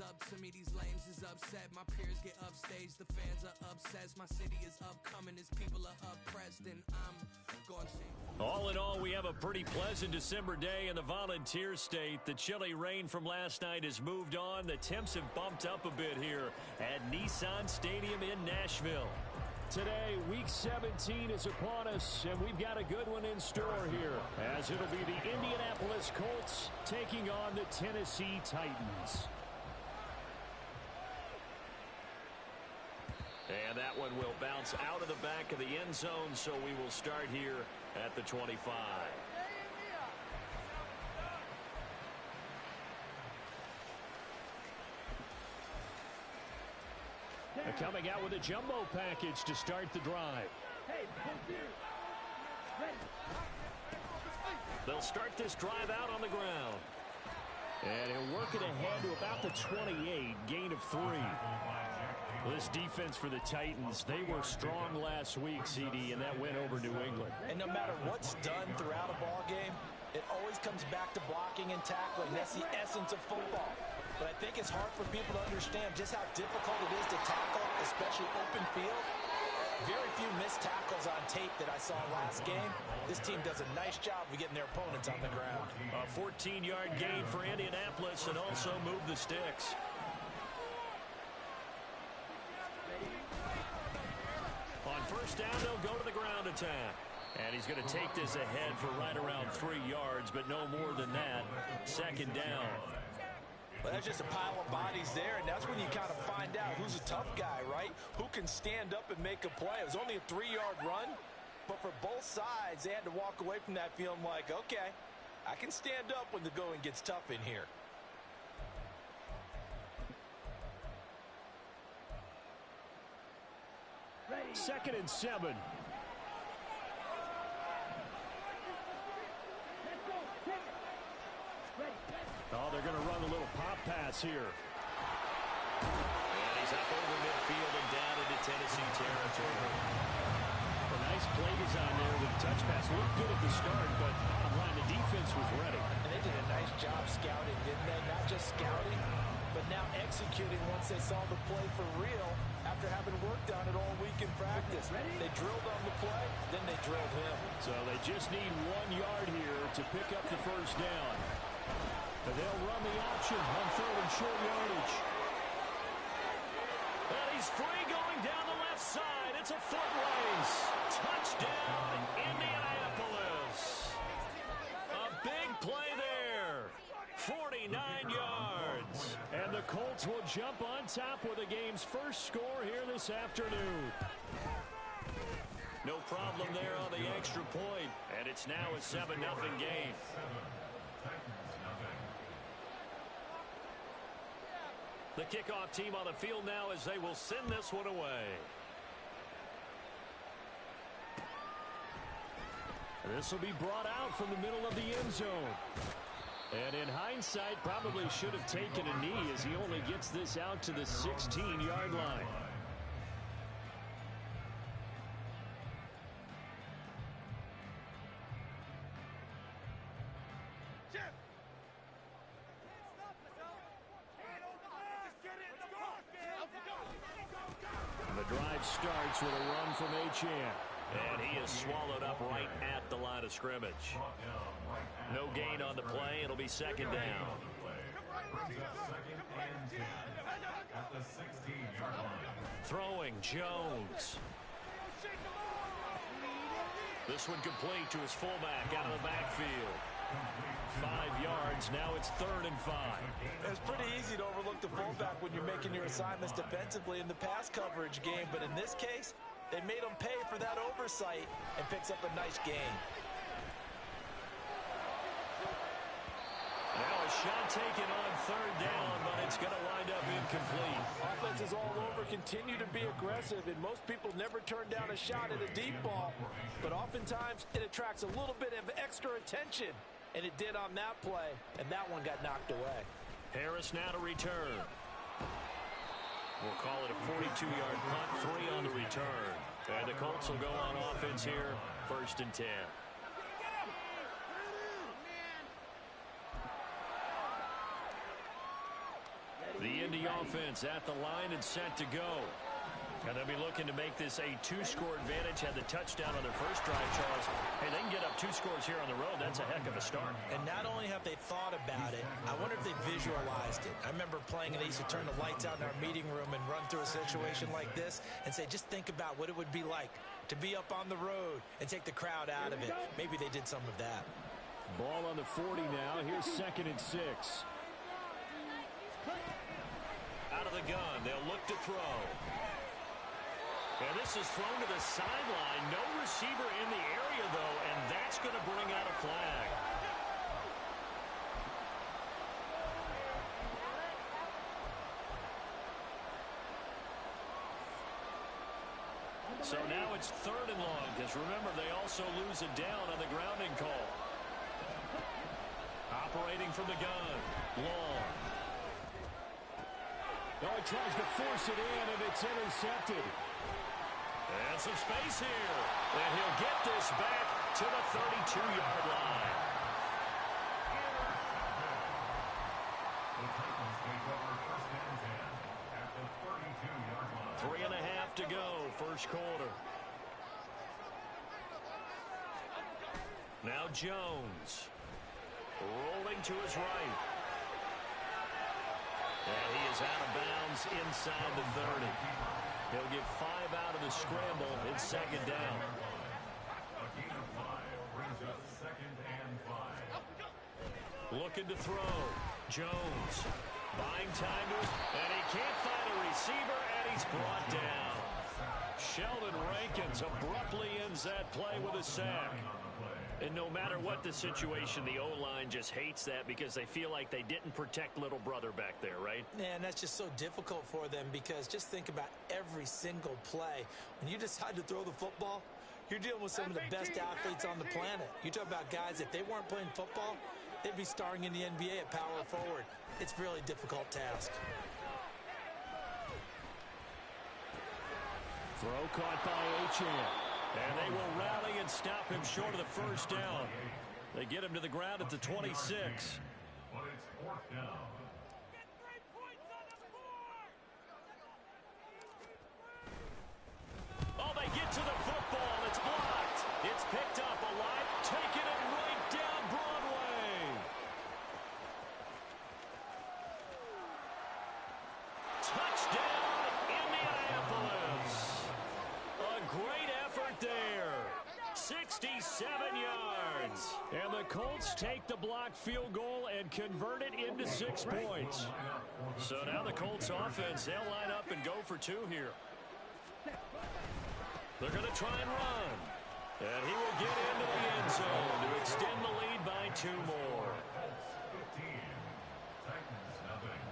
up. To me, these lames is upset. My peers get upstaged, the fans are obsessed. My city is upcoming, his people are oppressed, and I'm going to see. All in all, we have a pretty pleasant December day in the Volunteer State. The chilly rain from last night has moved on. The temps have bumped up a bit here at Nissan Stadium in Nashville. Today, Week 17 is upon us, and we've got a good one in store here, as it'll be the Indianapolis Colts taking on the Tennessee Titans. And that one will bounce out of the back of the end zone, so we will start here at the 25. Coming out with a jumbo package to start the drive. They'll start this drive out on the ground. And he'll work it ahead to about the 28, gain of 3. This defense for the Titans, they were strong last week, CD, and that went over New England. And no matter what's done throughout a ball game, it always comes back to blocking and tackling. That's the essence of football. But I think it's hard for people to understand just how difficult it is to tackle, especially open field. Very few missed tackles on tape that I saw last game. This team does a nice job of getting their opponents on the ground. A 14-yard gain for Indianapolis and also move the sticks. On first down, they'll go to the ground attack. And he's going to take this ahead for right around 3 yards, but no more than that. Second down. Well, that's just a pile of bodies there, and that's when you kind of find out who's a tough guy, right? Who can stand up and make a play. It was only a 3-yard run, but for both sides, they had to walk away from that feeling like, okay, I can stand up when the going gets tough in here. Second and 7. Oh, they're going to run a little pop pass here. And he's up over midfield and down into Tennessee territory. A nice play design there with the touch pass. Looked good at the start, but bottom line, the defense was ready. And they did a nice job scouting, didn't they? Not just scouting, but now executing once they saw the play for real after having worked on it all week in practice. They drilled on the play, then they drilled him. So they just need 1 yard here to pick up the first down. But they'll run the option on third and short yardage. And he's free going down the left side. It's a foot race. Touchdown, Indianapolis. A big play there. 49 yards. And the Colts will jump on top with the game's first score here this afternoon. No problem there on the extra point. And it's now a 7-0 game. The kickoff team on the field now as they will send this one away. This will be brought out from the middle of the end zone. And in hindsight, probably should have taken a knee as he only gets this out to the 16-yard line. The drive starts with a run from Achane. And he is swallowed up right at the line of scrimmage. No gain on the play. It'll be second down. Throwing Jones. This one complete to his fullback out of the backfield. 5 yards. Now it's 3rd and 5. It's pretty easy to overlook the fullback when you're making your assignments defensively in the pass coverage game. But in this case, they made him pay for that oversight and picks up a nice gain. Now a shot taken on 3rd down, but it's going to wind up incomplete. Offenses all over continue to be aggressive, and most people never turn down a shot at a deep ball. But oftentimes, it attracts a little bit of extra attention. And it did on that play, and that one got knocked away. Harris now to return. We'll call it a 42-yard punt, 3 on the return. And the Colts will go on offense here, 1st and 10. The Indy offense at the line and set to go. And they'll be looking to make this a two-score advantage. Had the touchdown on their first drive, Charles. Hey, they can get up 2 scores here on the road. That's a heck of a start. And not only have they thought about it, I wonder if they visualized it. I remember playing and they used to turn the lights out in our meeting room and run through a situation like this and say, just think about what it would be like to be up on the road and take the crowd out of it. Maybe they did some of that. Ball on the 40 now. Here's 2nd and 6. Out of the gun, they'll look to throw. And this is thrown to the sideline. No receiver in the area, though, and that's going to bring out a flag. So now it's 3rd and long, because remember, they also lose it down on the grounding call. Operating from the gun. Long. Oh, he tries to force it in, and it's intercepted. And some space here. And he'll get this back to the 32-yard line. The Titans take over 1st and 10 at the 32-yard line. 3.5 to go, first quarter. Now Jones. Rolling to his right. And he is out of bounds inside the 30. He'll get 5 out of the scramble in 2nd down. A gain of 5 brings us 2nd and 5. Looking to throw. Jones buying time, and he can't find a receiver, and he's brought down. Sheldon Rankins abruptly ends that play with a sack. And no matter what the situation, the O-line just hates that because they feel like they didn't protect little brother back there, right? And that's just so difficult for them because just think about every single play. When you decide to throw the football, you're dealing with some of the best athletes on the planet. You talk about guys, if they weren't playing football, they'd be starring in the NBA at power forward. It's a really difficult task. Throw caught by Achane. And they will rally and stop him short of the first down. They get him to the ground at the 26. But it's 4th down. Oh, they get to the football. It's blocked. It's picked up alive, taking it right down Broadway. Touchdown, Indianapolis. A great effort there. 67 yards. And the Colts take the blocked field goal and convert it into 6 points. So now the Colts offense, they'll line up and go for 2 here. They're going to try and run. And he will get into the end zone to extend the lead by 2 more. 15. Titans nothing.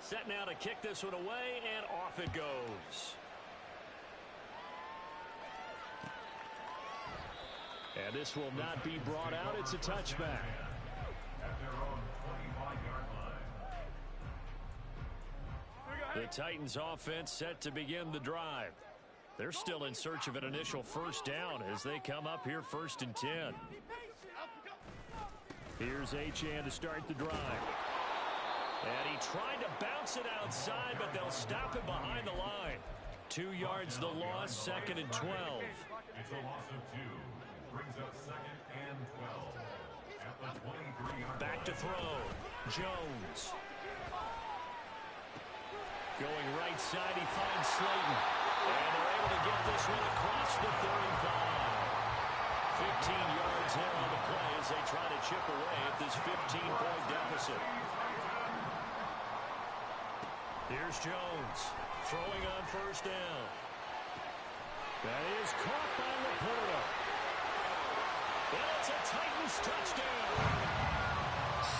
Set now to kick this one away, and off it goes. And this will not be brought out. It's a touchback. At their own 25-yard line. The Titans offense set to begin the drive. They're still in search of an initial first down as they come up here 1st and 10. Here's Achane to start the drive. And he tried to bounce it outside, but they'll stop him behind the line. 2 yards the loss, 2nd and 12. It's a loss of 2. Brings up 2nd and 12. At the 23-yard line. Back to throw. Jones. Going right side, he finds Slayton. And they're able to get this one across the 35. 15 yards here on the play as they try to chip away at this 15-point deficit. Here's Jones. Throwing on first down. That is caught by Laporta. And it's a Titans touchdown.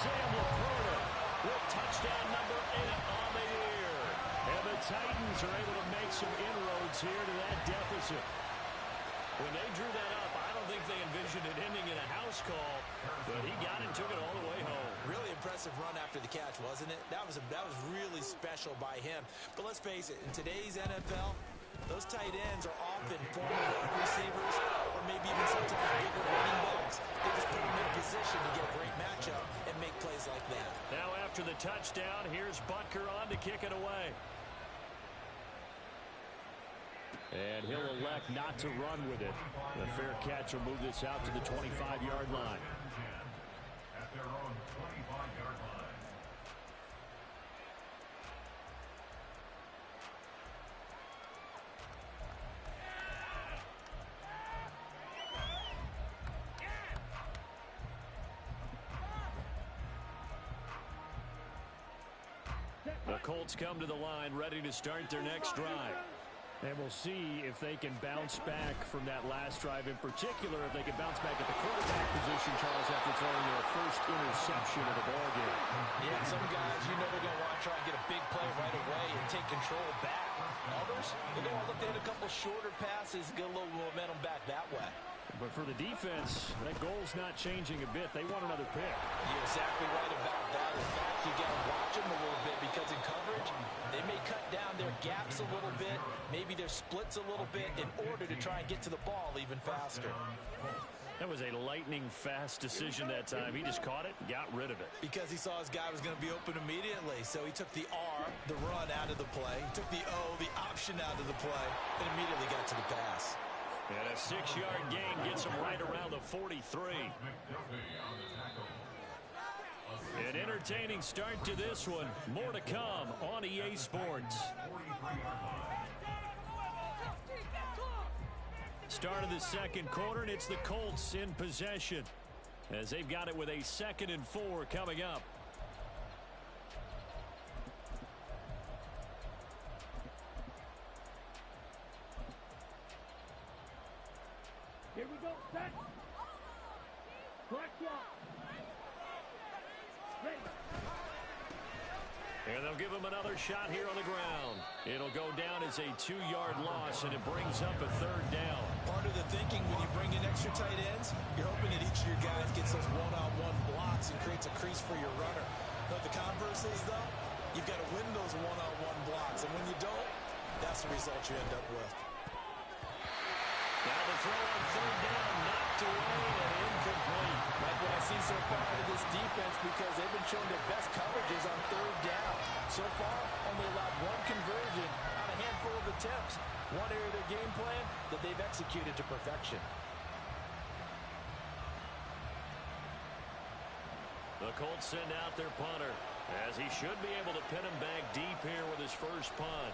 Sam Laporta with touchdown number 8 on the year. And the Titans are able to make some inroads here to that deficit. When they drew that up, I don't think they envisioned it ending in a house call, but he got it and took it all the way home. Really impressive run after the catch, wasn't it? That was really special by him. But let's face it, in today's NFL, those tight ends are often former wide receivers or maybe even sometimes bigger running backs. They just put them in position to get a great matchup and make plays like that. Now after the touchdown. Here's Butker on to kick it away. And he'll elect not to run with it. The fair catch will move this out to the 25-yard line. At their own 25-yard line. The Colts come to the line, ready to start their next drive. And we'll see if they can bounce back from that last drive, in particular, if they can bounce back at the quarterback position, Charles, after throwing their first interception of the ballgame. Yeah, some guys, you know they're going to want to try and get a big play right away and take control back. Others, they're going to look at a couple shorter passes, get a little momentum back that way. But for the defense, that goal's not changing a bit. They want another pick. You're exactly right about that. In fact, you got to watch them a little bit because in coverage, they may cut down their gaps a little bit, maybe their splits a little bit in order to try and get to the ball even faster. That was a lightning-fast decision that time. He just caught it and got rid of it. Because he saw his guy was going to be open immediately. So he took the R, the run, out of the play. He took the O, the option out of the play, and immediately got to the pass. And a 6-yard gain gets him right around the 43. An entertaining start to this one. More to come on EA Sports. Start of the second quarter, and it's the Colts in possession as they've got it with a 2nd and 4 coming up. Here we go, set. Correct block. Ready. And they'll give him another shot here on the ground. It'll go down as a 2-yard loss, and it brings up a 3rd down. Part of the thinking when you bring in extra tight ends, you're hoping that each of your guys gets those one-on-one blocks and creates a crease for your runner. But the converse is, though, you've got to win those one-on-one blocks. And when you don't, that's the result you end up with. Now the throw on 3rd down, knocked away and incomplete. Like what I've seen so far out of this defense, because they've been showing their best coverages on 3rd down. So far, only allowed 1 conversion on a handful of attempts. One area of their game plan that they've executed to perfection. The Colts send out their punter, as he should be able to pin him back deep here with his first punt.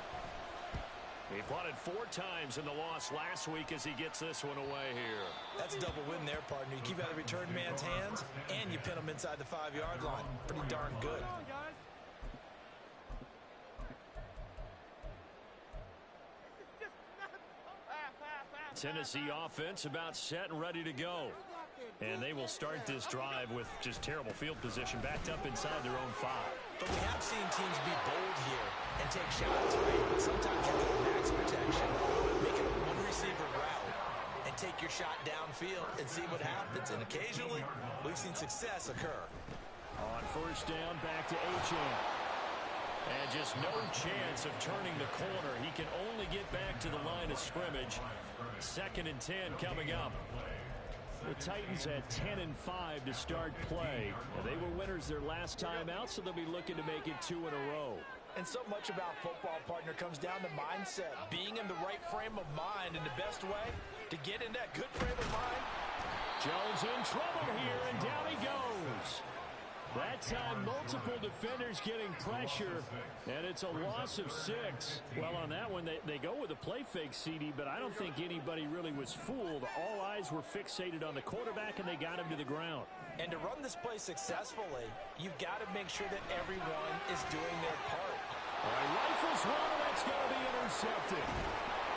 He punted 4 times in the loss last week as he gets this one away here. That's a double win there, partner. You keep out of the return man's hands, and you pin him inside the 5-yard line. Pretty darn good. Tennessee offense about set and ready to go. And they will start this drive with just terrible field position, backed up inside their own 5. But we have seen teams be bold here and take shots, right? But sometimes you go max protection, make it a 1-receiver route, and take your shot downfield and see what happens. And occasionally, we've seen success occur. On 1st down, back to Achane. And just no chance of turning the corner. He can only get back to the line of scrimmage. 2nd and 10 coming up. The Titans had 10 and 5 to start play. They were winners their last time out, so they'll be looking to make it 2 in a row. And so much about football, partner, comes down to mindset. Being in the right frame of mind, and the best way to get in that good frame of mind. Jones in trouble here, and down he goes. That time, multiple defenders getting pressure, and it's a loss of 6. Well, on that one, they go with a play fake, CD, but I don't think anybody really was fooled. All eyes were fixated on the quarterback, and they got him to the ground. And to run this play successfully, you've got to make sure that everyone is doing their part. All right, rifles one, and that's going to be intercepted.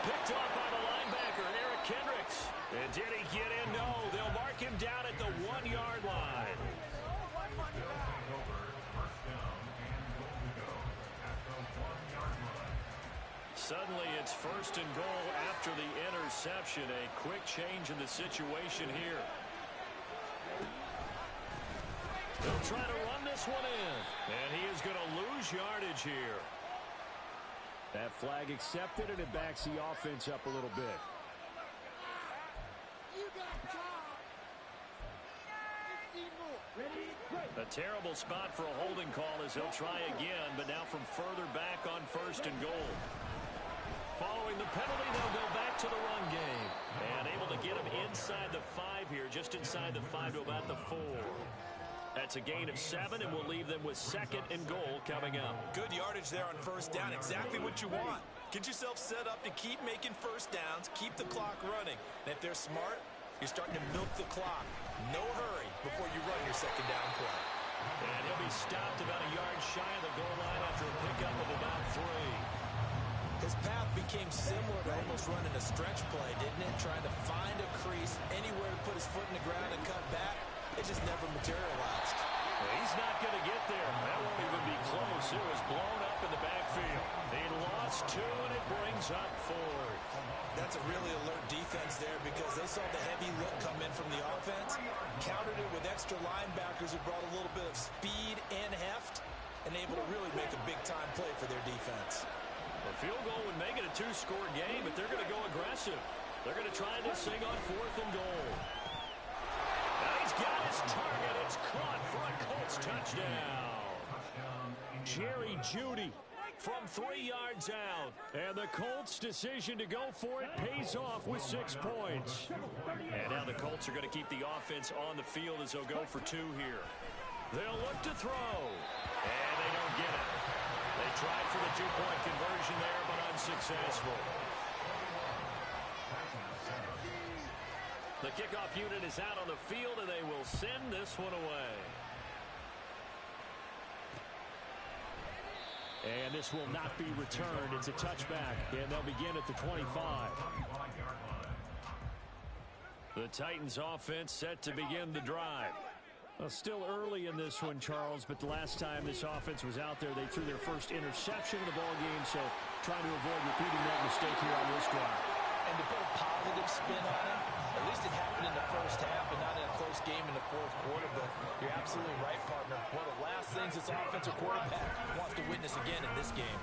Picked off by the linebacker, Eric Kendricks. And did he get in? No, they'll mark him down at the 1-yard line. Suddenly, it's 1st and goal after the interception. A quick change in the situation here. They'll try to run this one in. And he is going to lose yardage here. That flag accepted, and it backs the offense up a little bit. You got time. 15 more. Ready? A terrible spot for a holding call as they'll try again, but now from further back on 1st and goal. Following the penalty, they'll go back to the run game. And able to get him inside the 5 here, just inside the 5 to about the 4. That's a gain of 7, and we'll leave them with 2nd and goal coming up. Good yardage there on 1st down. Exactly what you want. Get yourself set up to keep making 1st downs, keep the clock running. And if they're smart, you're starting to milk the clock. No hurry before you run your 2nd down play. And he'll be stopped about a yard shy of the goal line after a pickup of about 3. His path became similar to almost running a stretch play, didn't it? Trying to find a crease, anywhere to put his foot in the ground and cut back. It just never materialized. Well, he's not going to get there. That won't even be close. It was blown up in the backfield. He lost 2, and it brings up 4th. That's a really alert defense there because they saw the heavy look come in from the offense, countered it with extra linebackers who brought a little bit of speed and heft, and able to really make a big-time play for their defense. A field goal would make it a 2-score game, but they're going to go aggressive. They're going to try this thing on 4th and goal. Now he's got his target. It's caught for a Colts touchdown. Jerry Jeudy from 3 yards out. And the Colts' decision to go for it pays off with 6 points. And now the Colts are going to keep the offense on the field as they'll go for 2 here. They'll look to throw. And they don't get it. They tried for the 2-point conversion there, but unsuccessful. The kickoff unit is out on the field, and they will send this one away. And this will not be returned. It's a touchback, and they'll begin at the 25. The Titans offense set to begin the drive. Well, still early in this one, Charles, but the last time this offense was out there, they threw their first interception of the ball game, so trying to avoid repeating that mistake here on this drive. And to put a positive spin on it, at least it happened in the 1st half and not in a close game in the 4th quarter, but you're absolutely right, partner. One of the last things this offensive quarterback wants to witness again in this game.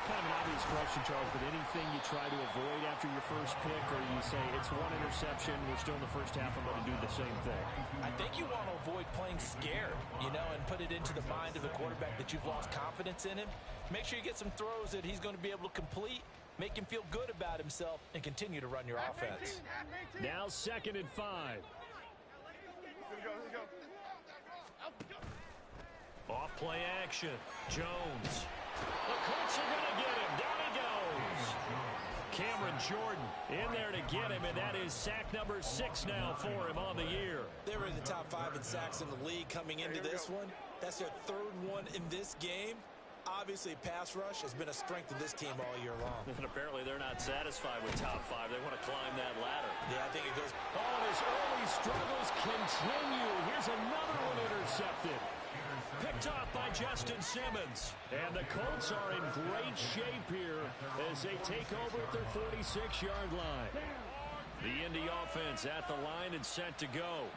Kind of an obvious question, Charles, but anything you try to avoid after your first pick, or you say it's 1 interception, we're still in the 1st half, I'm going to do the same thing? I think you want to avoid playing scared, and put it into the mind of the quarterback that you've lost confidence in him. Make sure you get some throws that he's going to be able to complete, make him feel good about himself, and continue to run your offense. Now 2nd and 5. Off play action. Jones. The Colts are going to get him. Down he goes. Cameron Jordan in there to get him, and that is sack number 6 now for him on the year. They were in the top 5 in sacks in the league coming into this one. That's their 3rd one in this game. Obviously, pass rush has been a strength of this team all year long. And apparently they're not satisfied with top 5. They want to climb that ladder. Yeah, I think it goes. Oh, his early struggles continue. Here's another one intercepted. Picked off by Justin Simmons. And the Colts are in great shape here as they take over at their 46-yard line. The Indy offense at the line and set to go.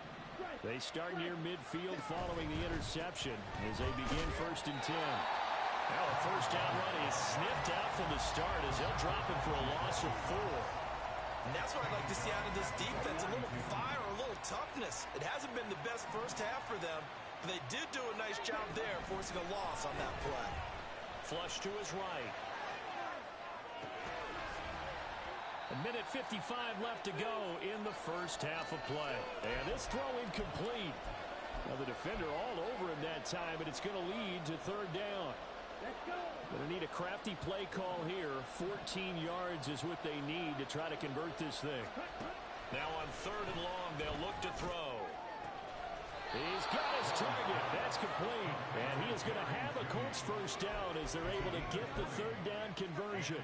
They start near midfield following the interception as they begin 1st and 10. Now a 1st down run is sniffed out from the start as they'll drop him for a loss of 4. And that's what I'd like to see out of this defense, a little fire, a little toughness. It hasn't been the best 1st half for them. They did do a nice job there, forcing a loss on that play. Flush to his right. A minute 55 left to go in the 1st half of play. And this throw incomplete. Now the defender all over him that time, and it's going to lead to 3rd down. Going to need a crafty play call here. 14 yards is what they need to try to convert this thing. Now on 3rd and long, they'll look to throw. He's got his target. That's complete. And he is going to have a Colts 1st down as they're able to get the 3rd down conversion.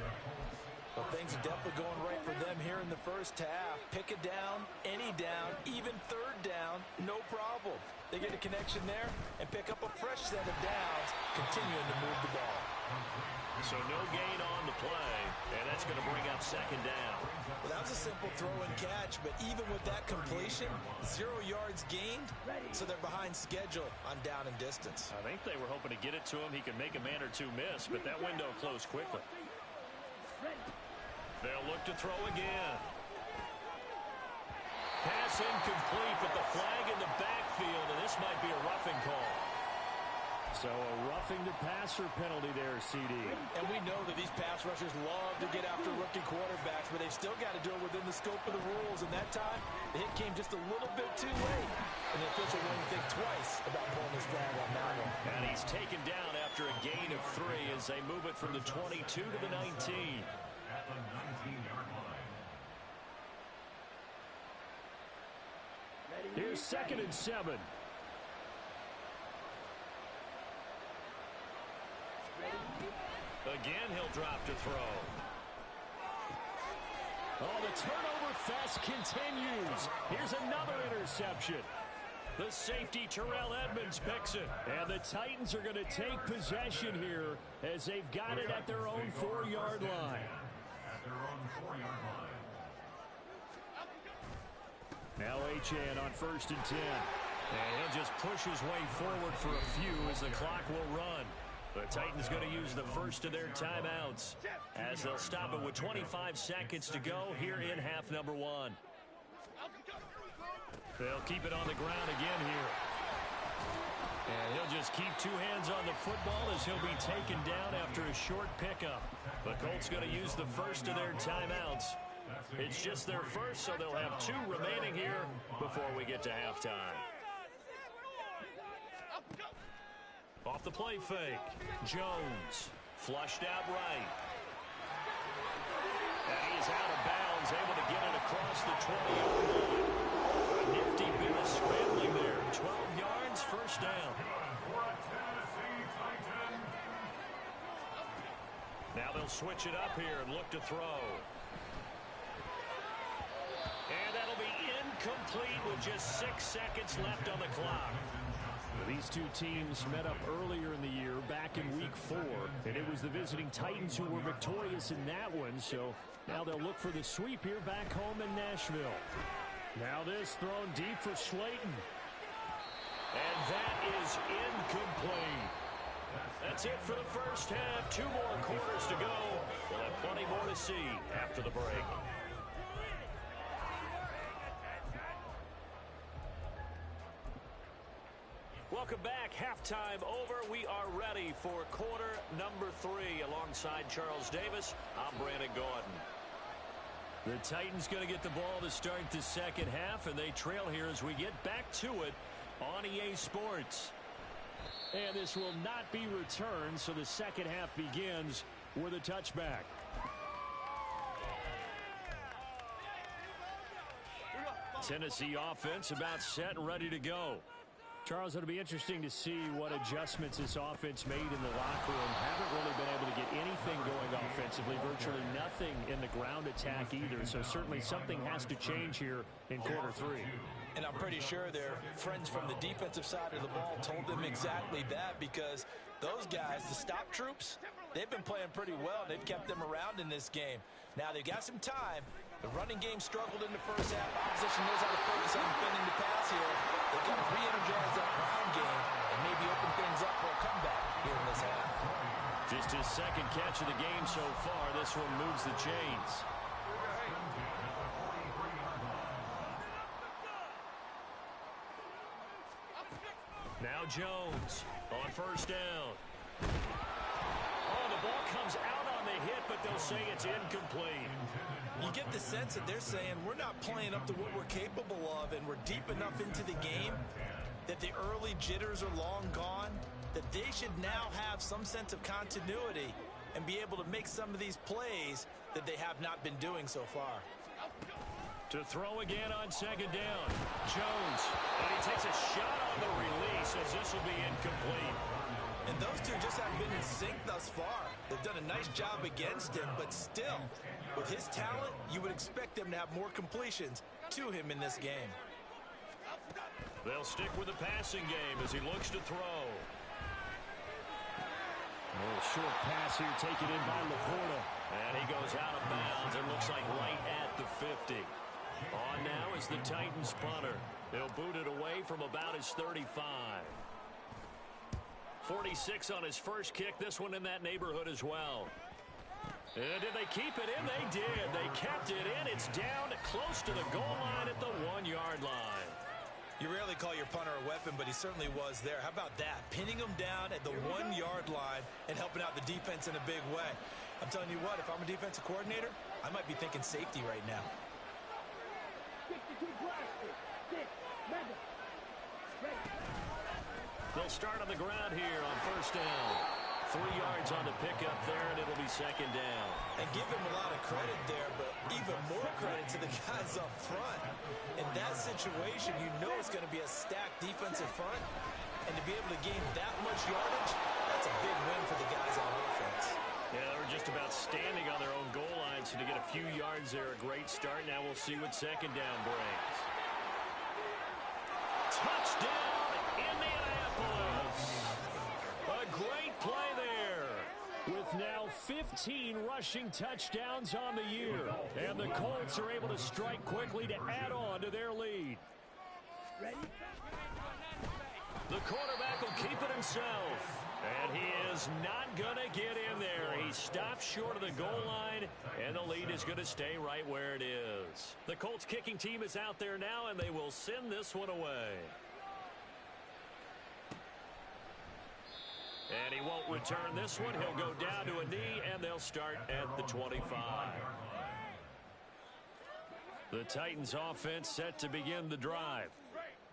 Well, things are definitely going right for them here in the 1st half. Pick a down, any down, even 3rd down, no problem. They get a connection there and pick up a fresh set of downs, continuing to move the ball. So no gain on the play, and that's going to bring up 2nd down. Well, that was a simple throw and catch, but even with that completion, 0 yards gained, so they're behind schedule on down and distance. I think they were hoping to get it to him. He could make a man or 2 miss, but that window closed quickly. They'll look to throw again. Pass incomplete, but the flag in the backfield, and this might be a roughing call. So a roughing the passer penalty there, CD. And we know that these pass rushers love to get after rookie quarterbacks, but they've still got to do it within the scope of the rules. And that time, the hit came just a little bit too late. And the official wouldn't think twice about pulling his flag on that one. And he's taken down after a gain of 3 as they move it from the 22 to the 19. At the 19-yard line. Here's 2nd and 7. Again, he'll drop to throw. Oh, the turnover fest continues. Here's another interception. The safety, Terrell Edmonds, picks it. And the Titans are going to take possession here as they've got it at their own 4-yard line. At their own 4-yard line. Now Achane on 1st and 10. And he'll just push his way forward for a few as the clock will run. The Titans going to use the first of their timeouts as they'll stop it with 25 seconds to go here in half number 1. They'll keep it on the ground again here. And he'll just keep 2 hands on the football as he'll be taken down after a short pickup. The Colts going to use the first of their timeouts. It's just their first, so they'll have 2 remaining here before we get to halftime. Off the play fake. Jones flushed out right. And he's out of bounds, able to get it across the 20-yard line. A nifty bit of scrambling there. 12 yards, first down. Now they'll switch it up here and look to throw. And that'll be incomplete with just 6 seconds left on the clock. These two teams met up earlier in the year, back in week 4, and it was the visiting Titans who were victorious in that one, so now they'll look for the sweep here back home in Nashville. Now this thrown deep for Slayton. And that is incomplete. That's it for the first half. 2 more quarters to go. We'll have plenty more to see after the break. Welcome back. Halftime over. We are ready for quarter number 3. Alongside Charles Davis, I'm Brandon Gordon. The Titans going to get the ball to start the second half, and they trail here as we get back to it on EA Sports. And this will not be returned, so the second half begins with a touchback. Tennessee offense about set and ready to go. Charles, it'll be interesting to see what adjustments this offense made in the locker room. Haven't really been able to get anything going offensively, virtually nothing in the ground attack either. So certainly something has to change here in quarter 3. And I'm pretty sure their friends from the defensive side of the ball told them exactly that, because those guys, the stop troops, they've been playing pretty well. They've kept them around in this game. Now they've got some time. The running game struggled in the first half. Opposition knows how to focus on defending the pass here. They've got to re-energize that ground game and maybe open things up for a comeback here in this half. Just his second catch of the game so far. This one moves the chains. Now Jones on first down. Oh, the ball comes out on the hit, but they'll say it's incomplete. You get the sense that they're saying we're not playing up to what we're capable of, and we're deep enough into the game that the early jitters are long gone, that they should now have some sense of continuity and be able to make some of these plays that they have not been doing so far. To throw again on second down. Jones, and he takes a shot on the release as this will be incomplete. And those two just haven't been in sync thus far. They've done a nice job against him, but still, with his talent, you would expect them to have more completions to him in this game. They'll stick with the passing game as he looks to throw. A little short pass here taken in by Laporta. And he goes out of bounds. It looks like right at the 50. On now is the Titans punter. They'll boot it away from about his 35. 46 on his first kick. This one in that neighborhood as well. Did they keep it in? They did. They kept it in. It's down close to the goal line at the 1-yard line. You rarely call your punter a weapon, but he certainly was there. How about that? Pinning him down at the 1-yard line and helping out the defense in a big way. I'm telling you what, if I'm a defensive coordinator, I might be thinking safety right now. They'll start on the ground here on first down. 3 yards on the pickup there, and it'll be second down. And give him a lot of credit there, but even more credit to the guys up front. In that situation, you know it's going to be a stacked defensive front. And to be able to gain that much yardage, that's a big win for the guys on offense. Yeah, they were just about standing on their own goal line, so to get a few yards there, a great start. Now we'll see what second down brings. Touchdown, Indianapolis! A great play there. With now 15 rushing touchdowns on the year. And the Colts are able to strike quickly to add on to their lead. The quarterback will keep it himself. And he is not going to get in there. He stops short of the goal line, and the lead is going to stay right where it is. The Colts kicking team is out there now, and they will send this one away. And he won't return this one. He'll go down to a knee, and they'll start at the 25. The Titans offense set to begin the drive.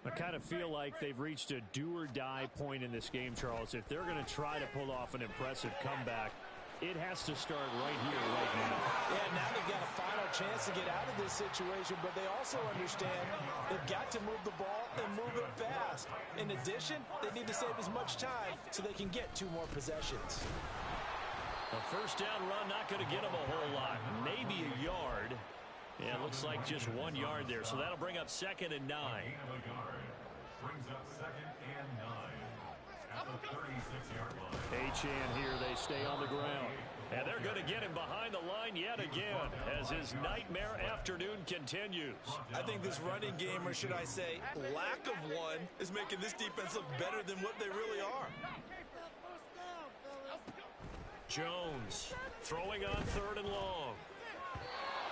I kind of feel like they've reached a do-or-die point in this game, Charles. If they're going to try to pull off an impressive comeback, it has to start right here, right now. Yeah, now they've got a final chance to get out of this situation, but they also understand they've got to move the ball and move it fast. In addition, they need to save as much time so they can get 2 more possessions. A first down run, not going to get them a whole lot. Maybe a yard. Yeah, it looks like just 1 yard there, so that'll bring up second and 9. Brings up second and 9 at the 36-yard line. Achane here, they stay on the ground. And they're going to get him behind the line yet again as his nightmare afternoon continues. I think this running game, or should I say lack of one, is making this defense look better than what they really are. Jones throwing on 3rd and long.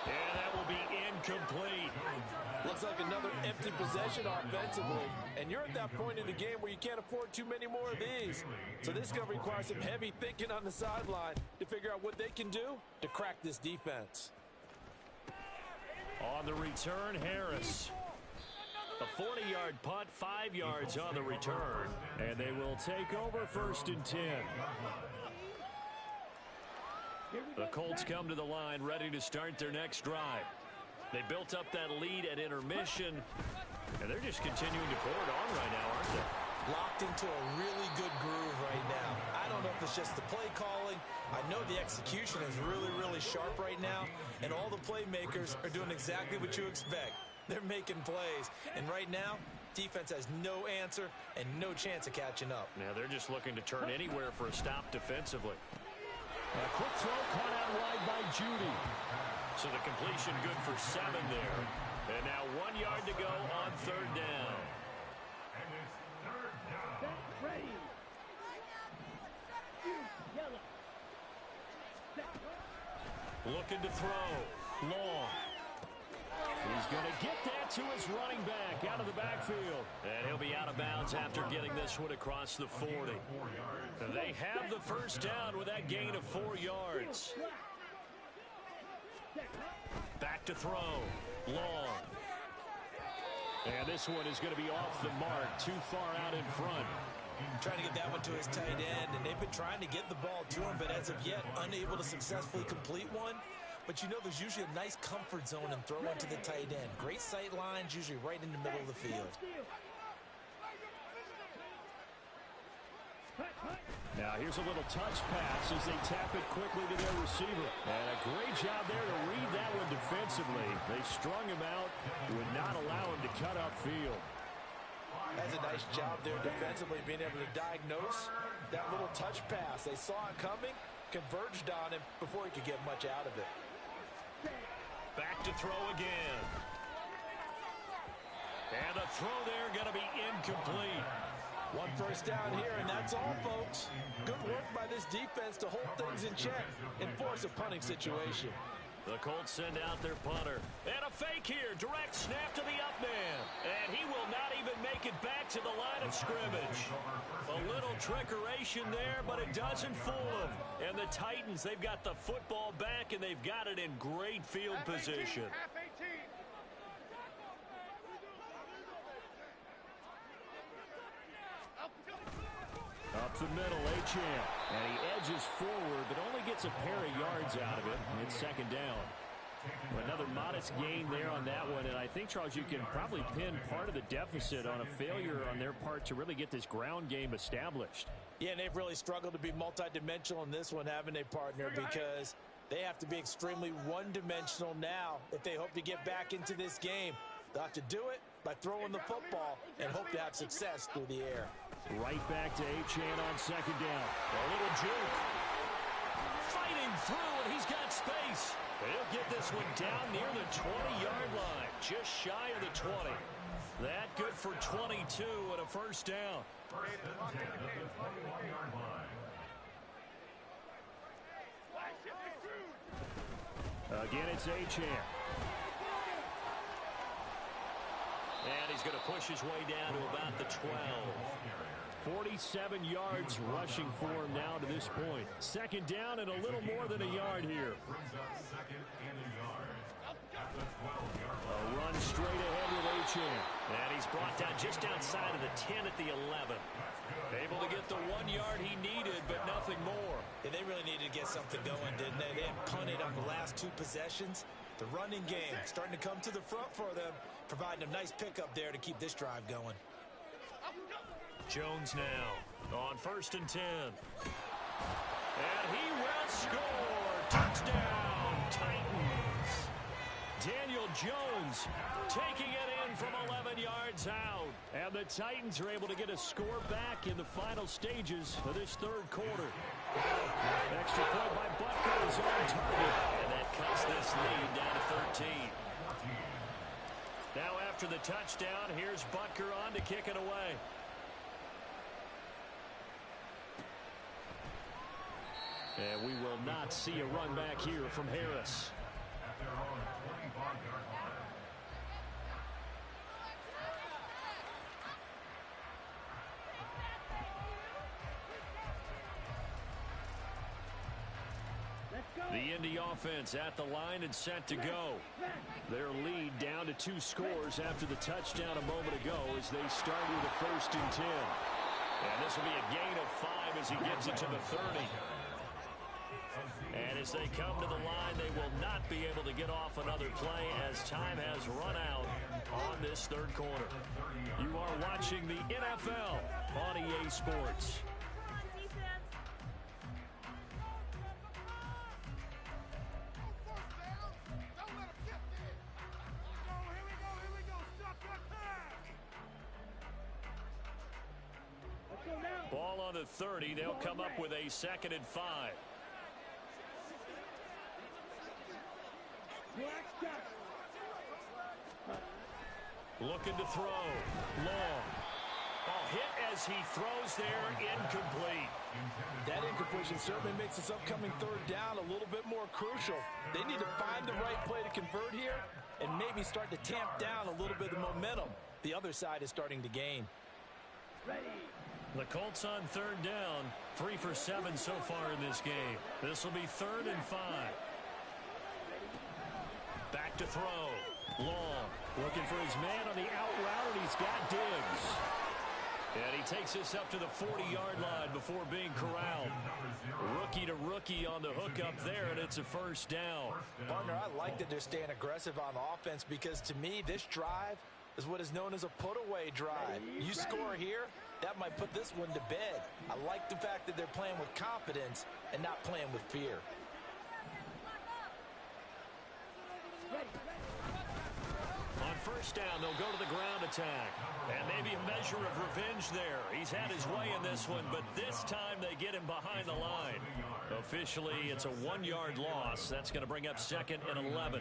And that will be incomplete. Looks like another empty possession offensively. And you're at that point in the game where you can't afford too many more of these. So this is going to require some heavy thinking on the sideline to figure out what they can do to crack this defense. On the return, Harris. A 40-yard punt, 5 yards on the return. And they will take over 1st and 10. The Colts come to the line ready to start their next drive. They built up that lead at intermission, and they're just continuing to pour it on right now, aren't they? Locked into a really good groove right now. I don't know if it's just the play calling. I know the execution is really, really sharp right now, and all the playmakers are doing exactly what you expect. They're making plays, and right now, defense has no answer and no chance of catching up. Now they're just looking to turn anywhere for a stop defensively. A quick throw caught out wide by Judy. So the completion good for 7 there. And now 1 yard to go on 3rd down. And it's 3rd down. Ready. Yellow. Looking to throw. Long. He's going to get that to his running back out of the backfield. And he'll be out of bounds after getting this one across the 40. They have the first down with that gain of 4 yards. Back to throw. Long. And this one is going to be off the mark, too far out in front. Trying to get that one to his tight end, and they've been trying to get the ball to him, but as of yet, unable to successfully complete one. But you know there's usually a nice comfort zone and throw into the tight end. Great sight lines, usually right in the middle of the field. Now here's a little touch pass as they tap it quickly to their receiver. And a great job there to read that one defensively. They strung him out, would not allow him to cut upfield. That's a nice job there defensively, being able to diagnose that little touch pass. They saw it coming, converged on him before he could get much out of it. Back to throw again. And the throw there going to be incomplete. One first down here, and that's all, folks. Good work by this defense to hold things in check and force a punting situation. The Colts send out their punter. And a fake here. Direct snap to the up man. And he will not even make it back to the line of scrimmage. A little trickeration there, but it doesn't fool them. And the Titans, they've got the football back, and they've got it in great field position. Up the middle, Achane. And he edges forward, but only gets a pair of yards out of it. And it's second down. Another modest gain there on that one. And I think, Charles, you can probably pin part of the deficit on a failure on their part to really get this ground game established. Yeah, and they've really struggled to be multidimensional in this one, haven't they, partner? Because they have to be extremely one-dimensional now if they hope to get back into this game. They'll have to do it by throwing the football and hope to have success through the air. Right back to Achane on second down. A little juke. Fighting through, and he's got space. He'll get this one down near the 20-yard line, just shy of the 20. That good for 22 and a first down. Again, it's Achane. And he's going to push his way down to about the 12. 47 yards rushing for him now to this point. Second down and a little more than a yard here. A run straight ahead with Achane. And he's brought down just outside of the 10 at the 11. Able to get the 1 yard he needed, but nothing more. Yeah, they really needed to get something going, didn't they? They had punted on the last two possessions. The running game starting to come to the front for them, providing a nice pickup there to keep this drive going. Jones now on 1st and 10. And he will score. Touchdown, Titans. Daniel Jones taking it in from 11 yards out. And the Titans are able to get a score back in the final stages of this third quarter. Extra point by Butker is on target. And that cuts this lead down to 13. Now after the touchdown, here's Butker on to kick it away. And we will not see a run back here from Harris. The Indy offense at the line and set to go. Their lead down to 2 scores after the touchdown a moment ago as they start with a 1st and 10. And this will be a gain of 5 as he gets it to the 30. And as they come to the line, they will not be able to get off another play as time has run out on this third quarter. You are watching the NFL on EA Sports. Ball on the 30. They'll come up with a 2nd and 5. Looking to throw. Long. Hit as he throws there. Incomplete. That incompletion certainly makes this upcoming third down a little bit more crucial. They need to find the right play to convert here and maybe start to tamp down a little bit of momentum. The other side is starting to gain. The Colts on 3rd down. 3 for 7 so far in this game. This will be 3rd and 5. Back to throw. Long. Looking for his man on the out route, and he's got Diggs. And he takes this up to the 40-yard line before being corralled. Rookie to rookie on the hookup there, and it's a 1st down. Partner, I like that they're staying aggressive on offense because, to me, this drive is what is known as a put-away drive. You score here, that might put this one to bed. I like the fact that they're playing with confidence and not playing with fear. On 1st down, they'll go to the ground attack. And maybe a measure of revenge there. He's had his way in this one, but this time they get him behind the line. Officially, it's a 1-yard loss. That's going to bring up 2nd and 11.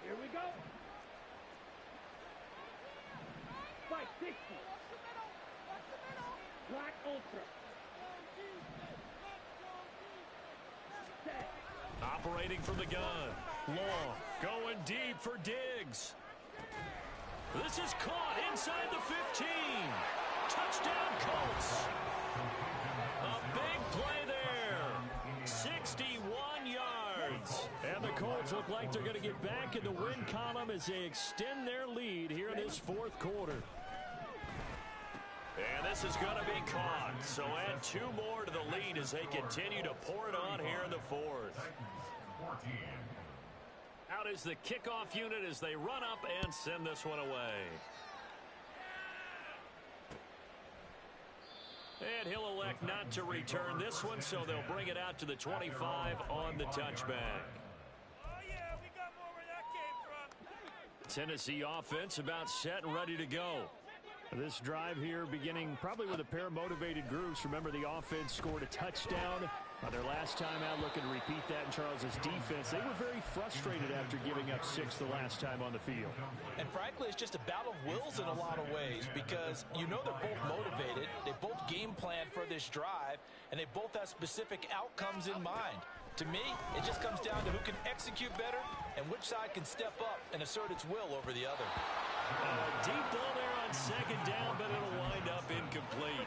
Here we go. Operating from the gun. Long. Going deep for Diggs. This is caught inside the 15. Touchdown, Colts. A big play there. 61 yards. And the Colts look like they're going to get back in the win column as they extend their lead here in this fourth quarter. And this is going to be caught. So add 2 more to the lead as they continue to pour it on here in the fourth. Out is the kickoff unit as they run up and send this one away. And he'll elect not to return this one, so they'll bring it out to the 25 on the touchback. Oh, yeah, we got more where that came from. Tennessee offense about set and ready to go. This drive here beginning probably with a pair of motivated groups. Remember, the offense scored a touchdown their last time out. Looking to repeat that in Charles's defense. They were very frustrated after giving up 6 the last time on the field. And frankly, it's just a battle of wills in a lot of ways because you know they're both motivated. They both game plan for this drive, and they both have specific outcomes in mind. To me, it just comes down to who can execute better and which side can step up and assert its will over the other. Deep ball there on second down, but it'll wind up incomplete.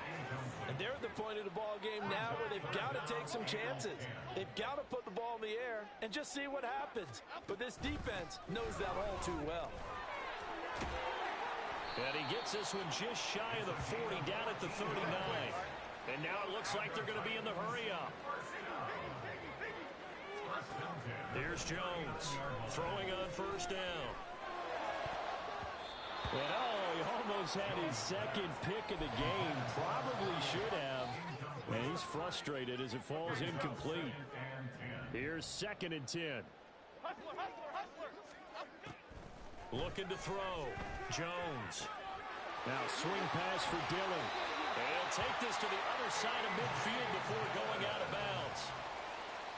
And they're at the point of the ball game now where they've got to take some chances. They've got to put the ball in the air and just see what happens. But this defense knows that all too well. And he gets this one just shy of the 40, down at the 39. And now it looks like they're going to be in the hurry-up. Here's Jones throwing on first down. And he almost had his second pick of the game. Probably should have. And he's frustrated as it falls incomplete. Here's 2nd and 10. Looking to throw. Jones. Now swing pass for Dillon. And take this to the other side of midfield before going out of bounds.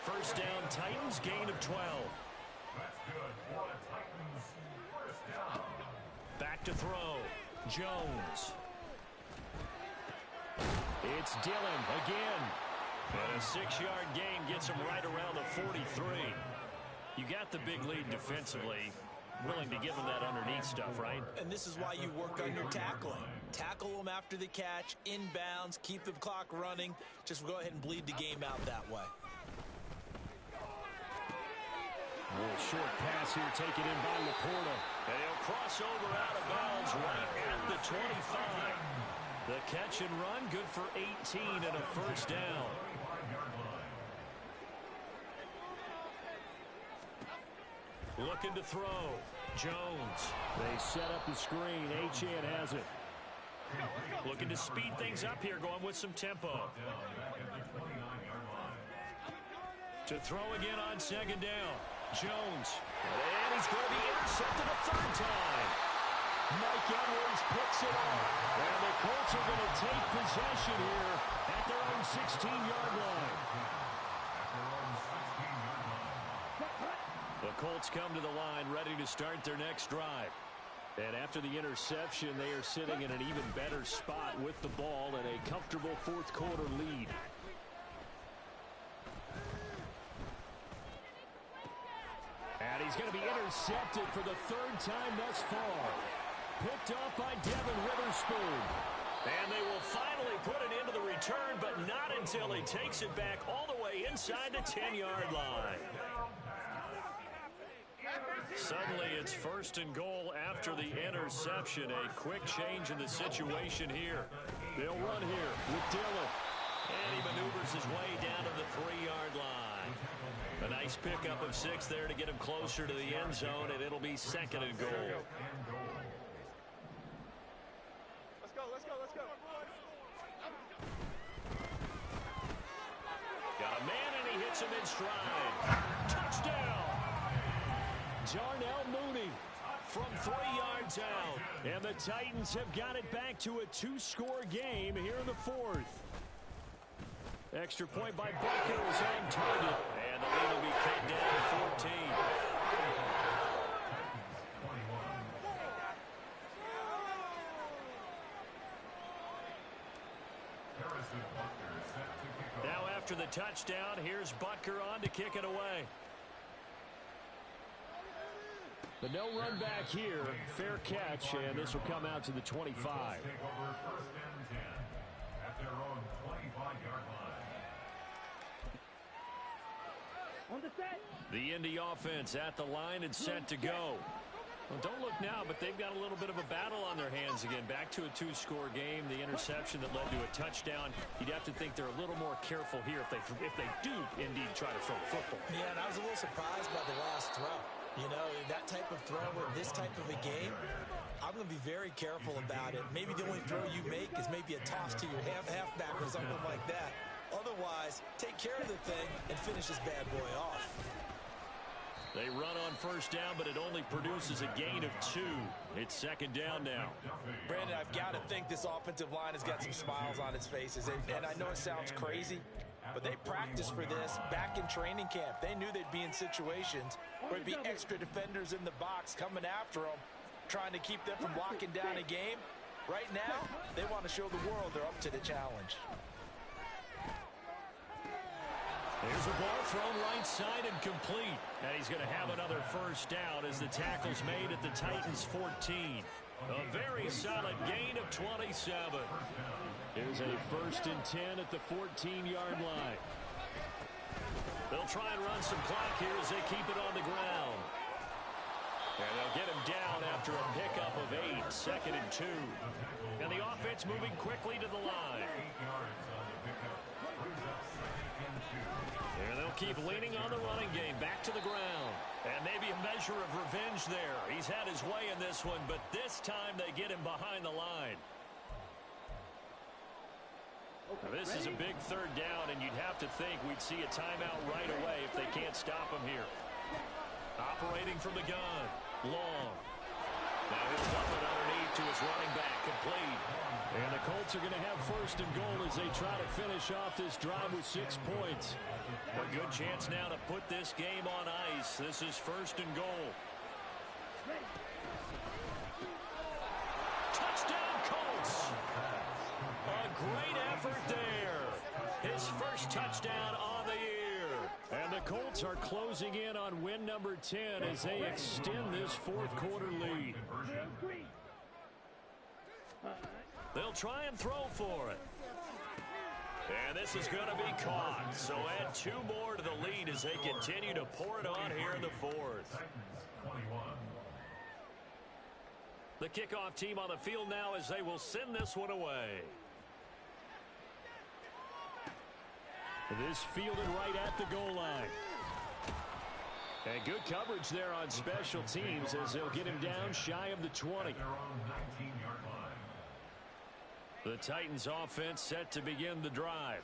First down, Titans, gain of 12. That's good for the Titans. First down. Back to throw. Jones. It's Dillon again. And a 6-yard gain gets him right around the 43. You got the big lead defensively. Willing to give him that underneath stuff, right? And this is why you work on your tackling. Tackle them after the catch, inbounds, keep the clock running. Just go ahead and bleed the game out that way. A little short pass here taken in by Laporta. And he'll cross over out of bounds right at the 25. The catch and run, good for 18 and a first down. Looking to throw. Jones. They set up the screen. Achane has it. Looking to speed things up here, going with some tempo. To throw again on second down. Jones. And he's going to be intercepted a 3rd time. Mike Edwards picks it off. And the Colts are going to take possession here at their own 16-yard line. The Colts come to the line ready to start their next drive. And after the interception, they are sitting in an even better spot with the ball and a comfortable fourth quarter lead. And he's going to be intercepted for the 3rd time thus far. Picked up by Devin Witherspoon. And they will finally put an end to the return, but not until he takes it back all the way inside the 10-yard line. Suddenly, it's 1st and goal after the interception. A quick change in the situation here. They'll run here with Dillon. And he maneuvers his way down to the 3-yard line. A nice pickup of 6 there to get him closer to the end zone, and it'll be 2nd and goal. Let's go. Got a man, and he hits him in stride. Touchdown! Darnell Mooney from 3 yards out. And the Titans have got it back to a 2-score game here in the 4th. Extra point by Baker is on target. And the lead will be cut down to 14. Now after the touchdown, here's Butker on to kick it away. But no run back here. Fair catch, and this will come out to the 25. Take over first and 10 at their own 25-yard line. The Indy offense at the line and set to go. Well, don't look now, but they've got a little bit of a battle on their hands again. Back to a two-score game. The interception that led to a touchdown. You'd have to think they're a little more careful here if they do indeed try to throw the football. Yeah, and I was a little surprised by the last throw. You know, that type of throw in this type of a game, I'm going to be very careful about it. Maybe the only throw you make is maybe a toss to your halfback or something like that. Otherwise, take care of the thing and finish this bad boy off. They run on first down, but it only produces a gain of 2. It's second down now. Brandon, I've got to think this offensive line has got some smiles on its faces. And I know it sounds crazy, but they practiced for this back in training camp. They knew they'd be in situations where it'd be extra defenders in the box coming after them, trying to keep them from locking down a game. Right now, they want to show the world they're up to the challenge. Here's a ball thrown right side and complete. And he's going to have another first down as the tackle's made at the Titans' 14. A very solid gain of 27. Here's a first and 10 at the 14-yard line. They'll try and run some clock here as they keep it on the ground. And they'll get him down after a pickup of 8, second and 2. And the offense moving quickly to the line. And they'll keep leaning on the running game, back to the ground. And maybe a measure of revenge there. He's had his way in this one, but this time they get him behind the line. Now, this is a big third down, and you'd have to think we'd see a timeout right away if they can't stop him here. Operating from the gun. Long. Now he'll dump it underneath to his running back. Complete. And the Colts are going to have first and goal as they try to finish off this drive with 6 points. A good chance now to put this game on ice. This is first and goal. Touchdown, Colts! A great effort there. His first touchdown on the year. And the Colts are closing in on win number 10 as they extend this fourth quarter lead. They'll try and throw for it. And this is going to be caught. So add 2 more to the lead as they continue to pour it on here in the fourth. The kickoff team on the field now as they will send this one away. This fielded right at the goal line. And good coverage there on special teams as they'll get him down shy of the 20. The Titans offense set to begin the drive.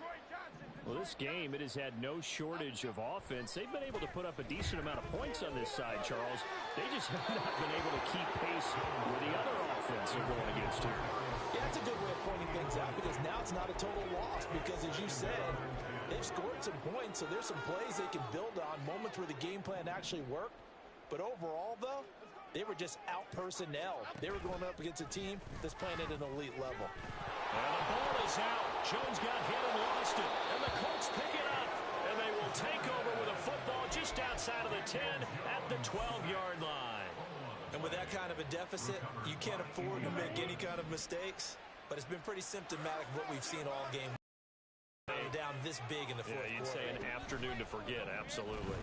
Well, this game, it has had no shortage of offense. They've been able to put up a decent amount of points on this side, Charles. They just have not been able to keep pace with the other offense they're going against here. Yeah, that's a good way of pointing things out because now it's not a total loss because, as you said, they've scored some points, so there's some plays they can build on, moments where the game plan actually worked. But overall, though, they were just out-personnel. They were going up against a team that's playing at an elite level. And the ball is out. Jones got hit and lost it. And the Colts pick it up. And they will take over with a football just outside of the 10 at the 12-yard line. And with that kind of a deficit, you can't afford to make any kind of mistakes. But it's been pretty symptomatic of what we've seen all game. Down this big in the fourth quarter. You'd say an afternoon to forget, absolutely.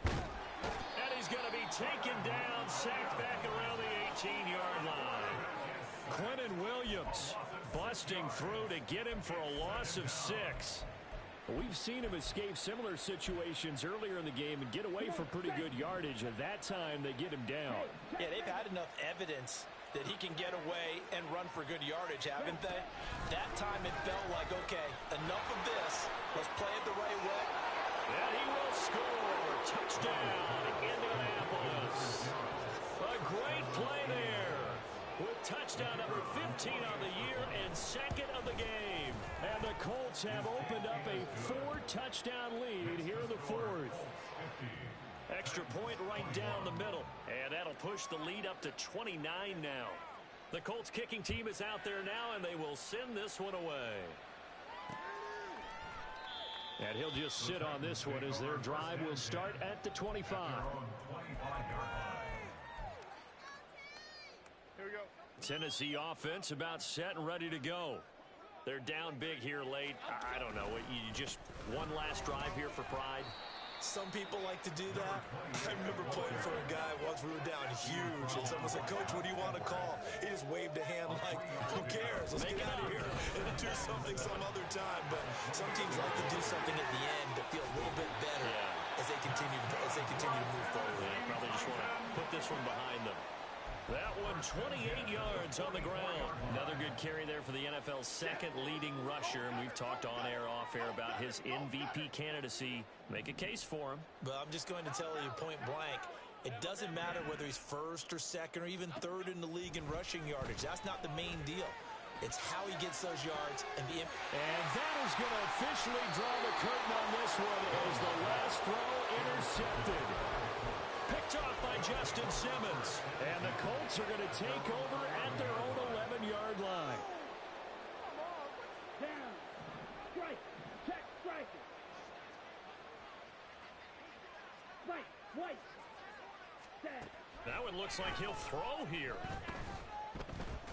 And he's going to be taken down, sacked back around the 18-yard line. Quentin Williams busting through to get him for a loss of 6. We've seen him escape similar situations earlier in the game and get away for pretty good yardage. At that time, they get him down. Yeah, they've had enough evidence that he can get away and run for good yardage, haven't they? That time it felt like, okay, enough of this. Let's play it the right way. And he will score. Touchdown, Indianapolis. A great play there. With touchdown number 15 on the year and second of the game. And the Colts have opened up a 4-touchdown lead here in the fourth. Extra point right down the middle. And that'll push the lead up to 29 now. The Colts kicking team is out there now, and they will send this one away. And he'll just sit on this one as their drive will start at the 25. Here we go. Tennessee offense about set and ready to go. They're down big here late. I don't know. You just one last drive here for pride. Some people like to do that. I remember playing for a guy once. We were down huge, and someone said, "Coach, what do you want to call?" He just waved a hand like, "Who cares? Let's get out of here and do something some other time." But some teams like to do something at the end to feel a little bit better as they continue to move forward. They probably just want to put this one behind them. That one 28 yards on the ground. Another good carry there for the NFL's second leading rusher. And we've talked on air, off air about his MVP candidacy. Make a case for him. But I'm just going to tell you point blank, it doesn't matter whether he's first or second or even third in the league in rushing yardage. That's not the main deal. It's how he gets those yards. And that is going to officially draw the curtain on this one as the last throw intercepted. Picked off by Justin Simmons. And the Colts are going to take over at their own 11-yard line. Down. Strike. Check striker. Right. White. Set. That one looks like he'll throw here.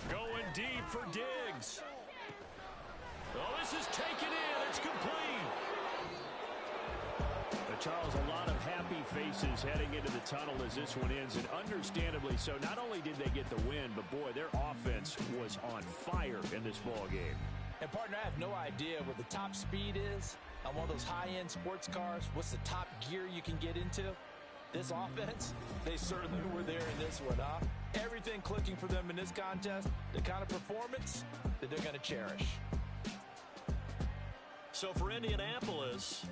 Going deep for Diggs. Oh, this is taken in. It's complete. Charles, a lot of happy faces heading into the tunnel as this one ends, and understandably so. Not only did they get the win, but boy, their offense was on fire in this ball game. And partner, I have no idea what the top speed is on one of those high-end sports cars. What's the top gear you can get into? This offense, they certainly were there in this one, huh? Everything clicking for them in this contest, the kind of performance that they're going to cherish. So for Indianapolis,